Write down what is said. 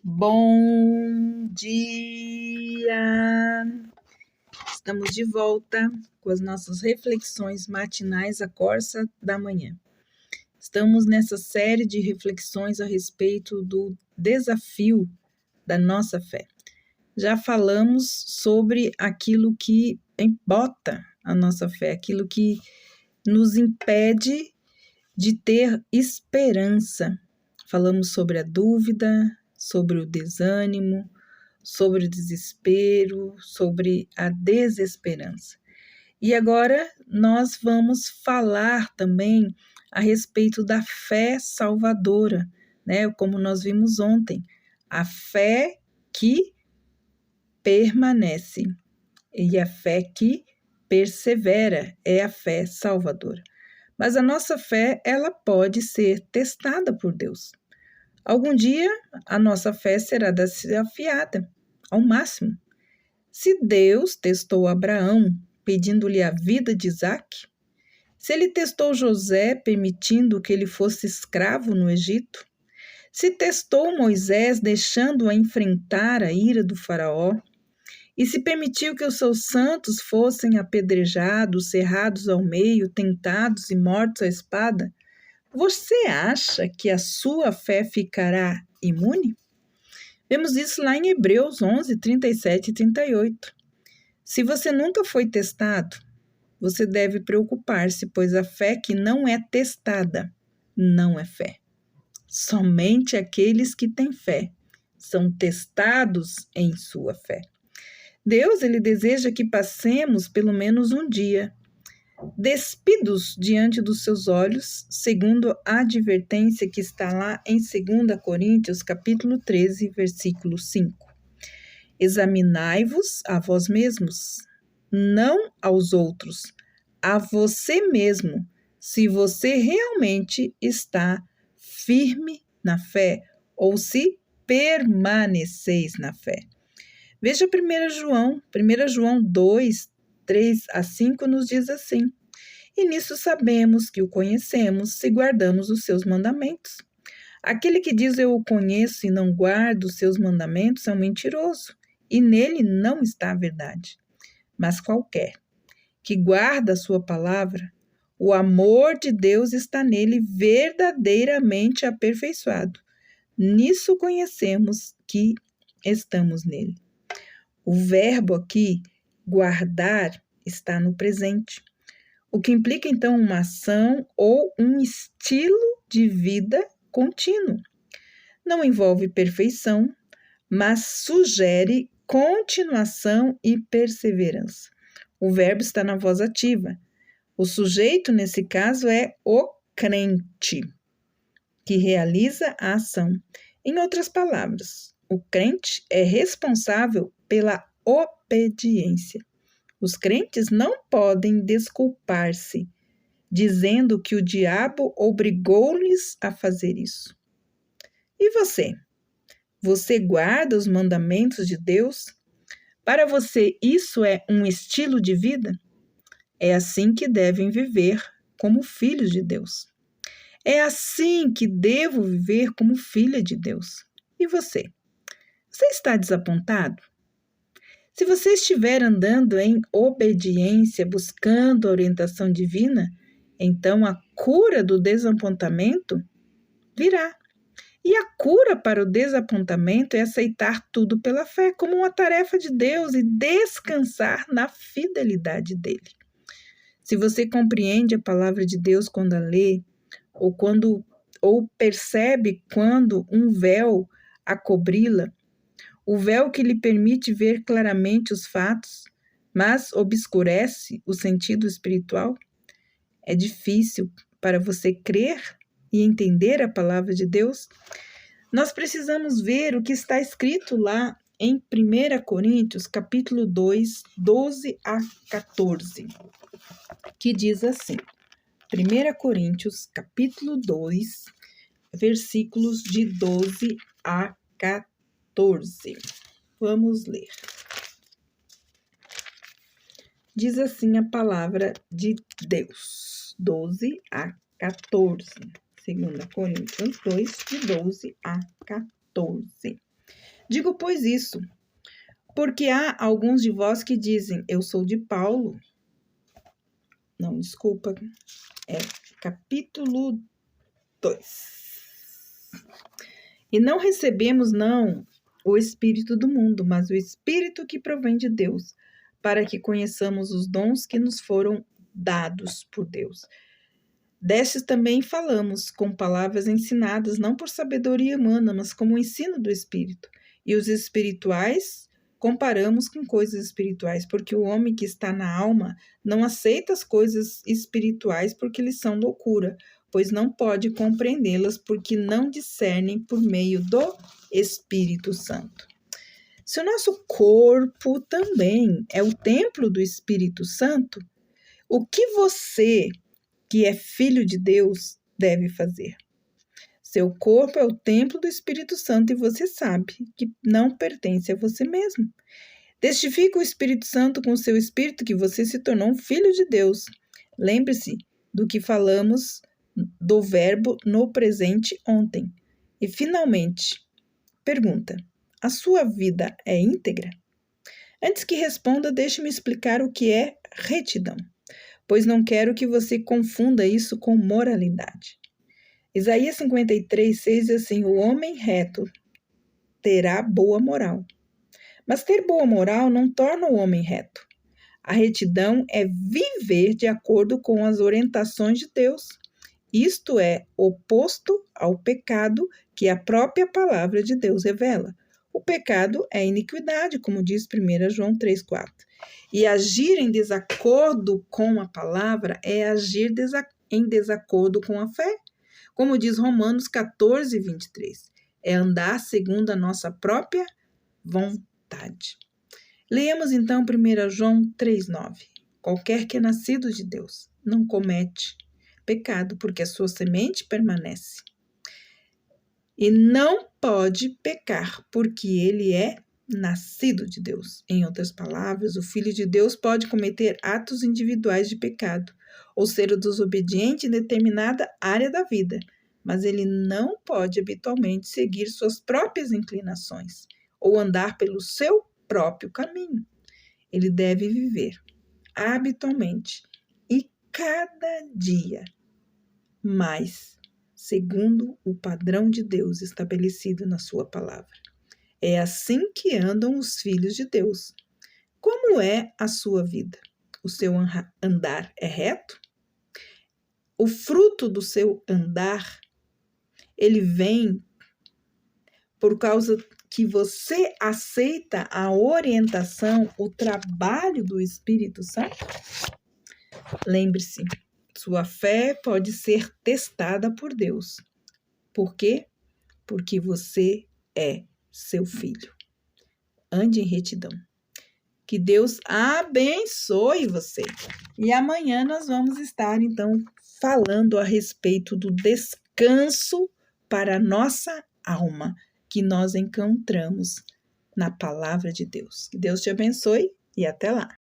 Bom dia! Estamos de volta com as nossas reflexões matinais à Corsa da Manhã. Estamos nessa série de reflexões a respeito do desafio da nossa fé. Já falamos sobre aquilo que embota a nossa fé, aquilo que nos impede de ter esperança. Falamos sobre a dúvida, sobre o desânimo, sobre o desespero, sobre a desesperança. E agora nós vamos falar também a respeito da fé salvadora, né? Como nós vimos ontem, a fé que permanece e a fé que persevera é a fé salvadora. Mas a nossa fé, ela pode ser testada por Deus. Algum dia, a nossa fé será desafiada ao máximo. Se Deus testou Abraão, pedindo-lhe a vida de Isaque, se ele testou José, permitindo que ele fosse escravo no Egito, se testou Moisés, deixando-o enfrentar a ira do faraó, e se permitiu que os seus santos fossem apedrejados, cerrados ao meio, tentados e mortos à espada, você acha que a sua fé ficará imune? Vemos isso lá em Hebreus 11, 37 e 38. Se você nunca foi testado, você deve preocupar-se, pois a fé que não é testada não é fé. Somente aqueles que têm fé são testados em sua fé. Deus, ele deseja que passemos pelo menos um dia despidos diante dos seus olhos, segundo a advertência que está lá em 2 Coríntios, capítulo 13, versículo 5. Examinai-vos a vós mesmos, não aos outros, a você mesmo, se você realmente está firme na fé ou se permaneceis na fé. Veja 1 João 2, 3 a 5 nos diz assim: e nisso sabemos que o conhecemos se guardamos os seus mandamentos. Aquele que diz eu o conheço e não guarda os seus mandamentos é um mentiroso, e nele não está a verdade. Mas qualquer que guarda a sua palavra, o amor de Deus está nele verdadeiramente aperfeiçoado. Nisso conhecemos que estamos nele. O verbo aqui, guardar, está no presente, o que implica, então, uma ação ou um estilo de vida contínuo. Não envolve perfeição, mas sugere continuação e perseverança. O verbo está na voz ativa. O sujeito, nesse caso, é o crente, que realiza a ação. Em outras palavras, o crente é responsável pela obediência. Os crentes não podem desculpar-se, dizendo que o diabo obrigou-lhes a fazer isso. E você? Você guarda os mandamentos de Deus? Para você, isso é um estilo de vida? É assim que devem viver como filhos de Deus. É assim que devo viver como filha de Deus. E você? Você está desapontado? Se você estiver andando em obediência, buscando a orientação divina, então a cura do desapontamento virá. E a cura para o desapontamento é aceitar tudo pela fé como uma tarefa de Deus e descansar na fidelidade dele. Se você compreende a palavra de Deus quando a lê, ou percebe quando um véu a cobri-la, o véu que lhe permite ver claramente os fatos, mas obscurece o sentido espiritual, é difícil para você crer e entender a palavra de Deus. Nós precisamos ver o que está escrito lá em 1 Coríntios, capítulo 2, 12 a 14, que diz assim, 1 Coríntios, capítulo 2, versículos de 12 a 14. Vamos ler. Diz assim a palavra de Deus, 12 a 14. 2 Coríntios 2, de 12 a 14. Digo, pois, isso, porque há alguns de vós que dizem, eu sou de Paulo. Não, desculpa, é capítulo 2. E não recebemos, não, o Espírito do mundo, mas o Espírito que provém de Deus, para que conheçamos os dons que nos foram dados por Deus. Destes também falamos, com palavras ensinadas, não por sabedoria humana, mas como o ensino do Espírito. E os espirituais comparamos com coisas espirituais, porque o homem que está na alma não aceita as coisas espirituais porque lhes são loucura, pois não pode compreendê-las porque não discernem por meio do Espírito Santo. Se o nosso corpo também é o templo do Espírito Santo, o que você, que é filho de Deus, deve fazer? Seu corpo é o templo do Espírito Santo e você sabe que não pertence a você mesmo. Testifica o Espírito Santo com o seu espírito que você se tornou um filho de Deus. Lembre-se do que falamos do verbo no presente ontem. E, finalmente, pergunta: a sua vida é íntegra? Antes que responda, deixe-me explicar o que é retidão, pois não quero que você confunda isso com moralidade. Isaías 53:6 diz assim: o homem reto terá boa moral. Mas ter boa moral não torna o homem reto. A retidão é viver de acordo com as orientações de Deus. Isto é oposto ao pecado que a própria palavra de Deus revela. O pecado é iniquidade, como diz 1 João 3,4. E agir em desacordo com a palavra é agir em desacordo com a fé. Como diz Romanos 14:23, é andar segundo a nossa própria vontade. Leamos então 1 João 3,9. Qualquer que é nascido de Deus não comete pecado, porque a sua semente permanece. E não pode pecar, porque ele é nascido de Deus. Em outras palavras, o Filho de Deus pode cometer atos individuais de pecado, ou ser desobediente em determinada área da vida, mas ele não pode habitualmente seguir suas próprias inclinações ou andar pelo seu próprio caminho. Ele deve viver habitualmente e cada dia mais segundo o padrão de Deus estabelecido na sua palavra. É assim que andam os filhos de Deus. Como é a sua vida? O seu andar é reto? O fruto do seu andar, ele vem por causa que você aceita a orientação, o trabalho do Espírito Santo? Lembre-se, sua fé pode ser testada por Deus. Por quê? Porque você é seu filho. Ande em retidão. Que Deus abençoe você. E amanhã nós vamos estar, então, falando a respeito do descanso para a nossa alma que nós encontramos na palavra de Deus. Que Deus te abençoe e até lá.